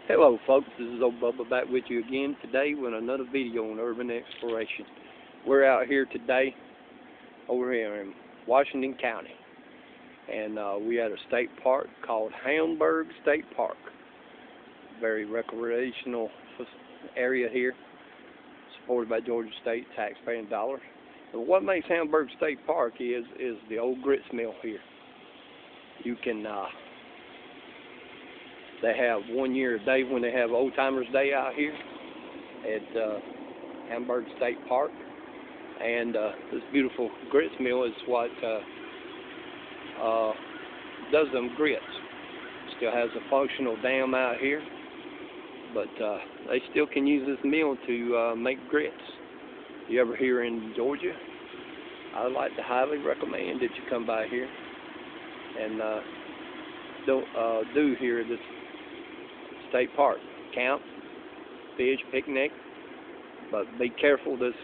Hello folks, this is old Bubba back with you again today with another video on urban exploration. We're out here today over here in Washington County, and we at a state park called Hamburg State Park. Very recreational area here, supported by Georgia State taxpaying dollars. And what makes Hamburg State Park is the old grits mill here. You can they have 1 year a day when they have Old Timers Day out here at Hamburg State Park. And this beautiful grits mill is what does them grits. Still has a functional dam out here, but they still can use this mill to make grits. If you ever here in Georgia, I'd like to highly recommend that you come by here and do here at this state park. Camp, fish, picnic, but be careful. This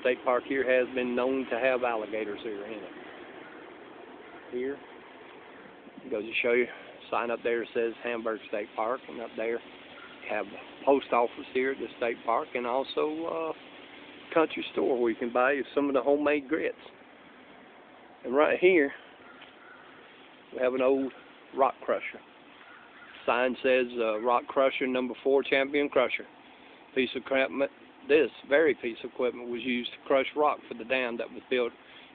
state park here has been known to have alligators here in it. Here goes to show you, sign up there that says Hamburg State Park, and up there you have the post office here at the state park, and also a country store where you can buy some of the homemade grits. And right here we have an old rock crusher. Sign says Rock Crusher number 4 Champion Crusher. Piece of equipment. This very piece of equipment was used to crush rock for the dam that was built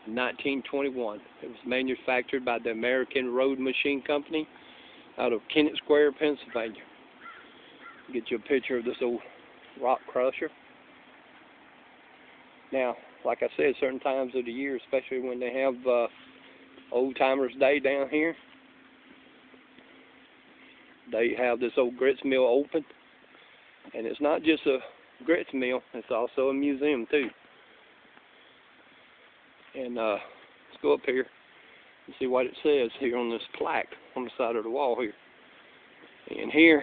in 1921. It was manufactured by the American Road Machine Company out of Kennett Square, Pennsylvania. Get you a picture of this old rock crusher. Now, like I said, certain times of the year, especially when they have Old Timers Day down here, they have this old grits mill open, and it's not just a grits mill, it's also a museum too. And let's go up here and see what it says here on this plaque on the side of the wall here. And here,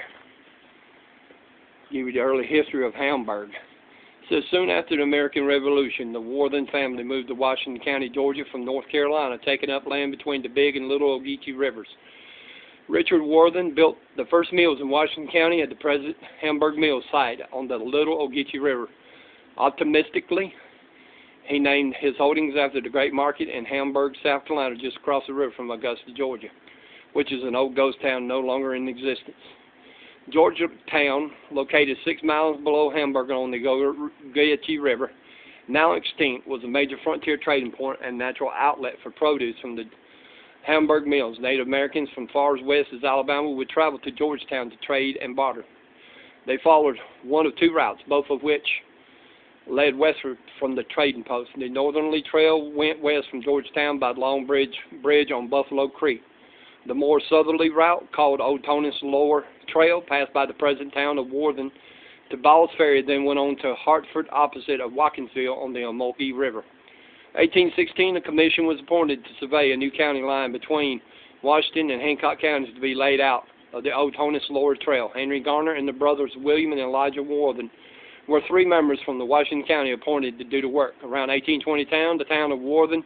give you the early history of Hamburg. It says, soon after the American Revolution, the Worthen family moved to Washington County, Georgia from North Carolina, taking up land between the Big and Little Ogeechee rivers. Richard Worthen built the first mills in Washington County at the present Hamburg Mill site on the Little Ogeechee River. Optimistically, he named his holdings after the Great Market in Hamburg, South Carolina, just across the river from Augusta, Georgia, which is an old ghost town no longer in existence. Georgetown, located 6 miles below Hamburg on the Ogeechee River, now extinct, was a major frontier trading point and natural outlet for produce from the Hamburg mills. Native Americans from far as west as Alabama would travel to Georgetown to trade and barter. They followed one of 2 routes, both of which led westward from the trading post. The northerly trail went west from Georgetown by the long bridge on Buffalo Creek. The more southerly route, called Old Tonis Lower Trail, passed by the present town of Worthen to Ball's Ferry, then went on to Hartford, opposite of Watkinsville on the Omokie River. 1816, a commission was appointed to survey a new county line between Washington and Hancock counties to be laid out of the Old Tonis Lower Trail. Henry Garner and the brothers William and Elijah Worthen were 3 members from the Washington County appointed to do the work. Around 1820, the town of Worthen,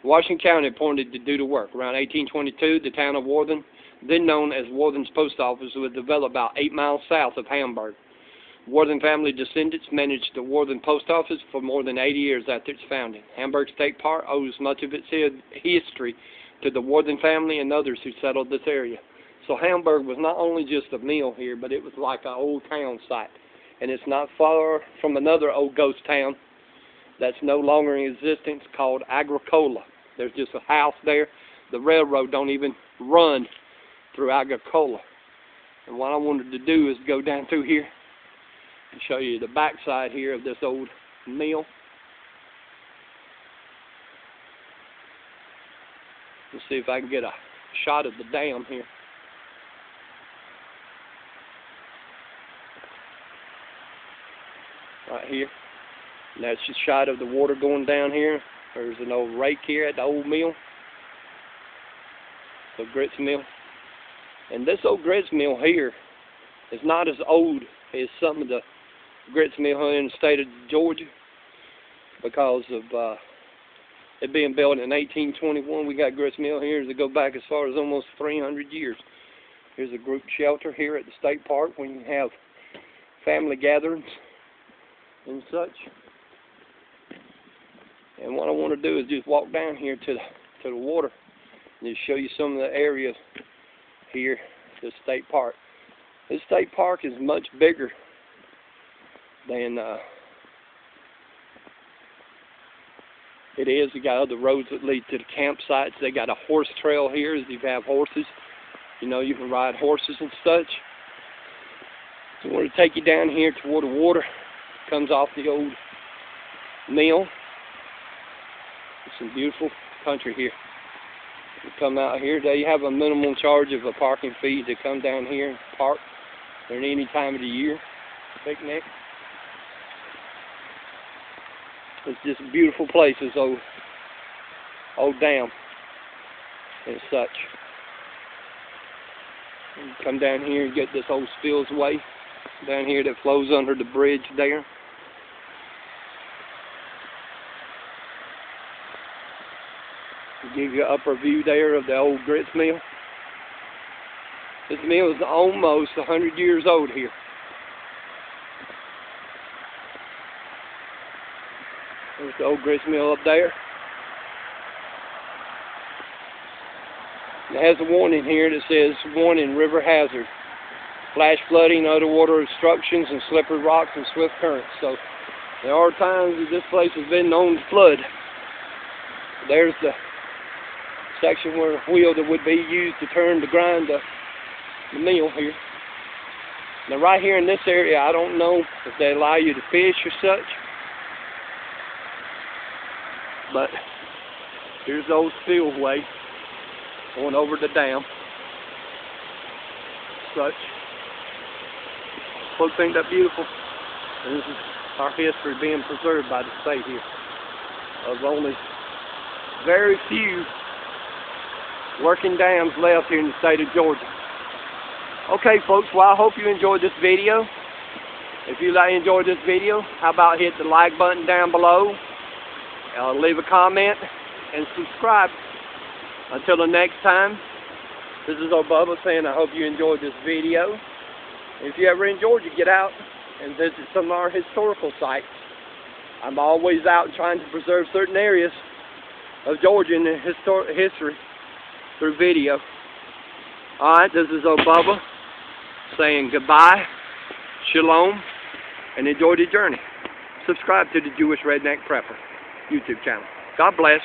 Washington County appointed to do the work. Around 1822, the town of Worthen, then known as Worthen's Post Office, was developed about 8 miles south of Hamburg. Worthen family descendants managed the Worthen Post Office for more than 80 years after its founding. Hamburg State Park owes much of its history to the Worthen family and others who settled this area. So Hamburg was not only just a mill here, but it was like an old town site. And it's not far from another old ghost town that's no longer in existence called Agricola. There's just a house there. The railroad don't even run through Agricola. And what I wanted to do is go down through here and show you the backside here of this old mill. Let's see if I can get a shot of the dam here. Right here. And that's just a shot of the water going down here. There's an old rake here at the old mill. The grits mill. And this old grits mill here is not as old as some of the grits mill here in the state of Georgia, because of it being built in 1821. We got grits mill here that go back as far as almost 300 years. Here's a group shelter here at the state park when you have family gatherings and such. And what I want to do is just walk down here to the water and just show you some of the areas here at the state park. This state park is much bigger than it is. You got other roads that lead to the campsites. They got a horse trail here if you have horses. You know, you can ride horses and such. So I want to take you down here toward the water. It comes off the old mill. It's some beautiful country here. You come out here, they have a minimum charge of a parking fee to come down here and park during any time of the year. Picnic. It's just a beautiful place, this old dam and such. You come down here and get this old spillway down here that flows under the bridge there. Give you an upper view there of the old grits mill. This mill is almost 100 years old here. There's the old grits mill up there. It has a warning here that says, warning, river hazard. Flash flooding, underwater obstructions, and slippery rocks and swift currents. So there are times that this place has been known to flood. There's the section where a wheel that would be used to turn to grind the mill here. Now right here in this area, I don't know if they allow you to fish or such, but here's the old spillway going over the dam. Such. Folks, ain't that beautiful? And this is our history being preserved by the state here. Of only very few working dams left here in the state of Georgia. Okay, folks, well, I hope you enjoyed this video. If you enjoyed this video, how about hit the like button down below, leave a comment, and subscribe. Until the next time, this is old Bubba saying I hope you enjoyed this video. If you ever in Georgia, get out and visit some of our historical sites. I'm always out trying to preserve certain areas of Georgia and history through video. Alright, this is old Bubba saying goodbye, shalom, and enjoy the journey. Subscribe to the Jewish Redneck Prepper YouTube channel. God bless.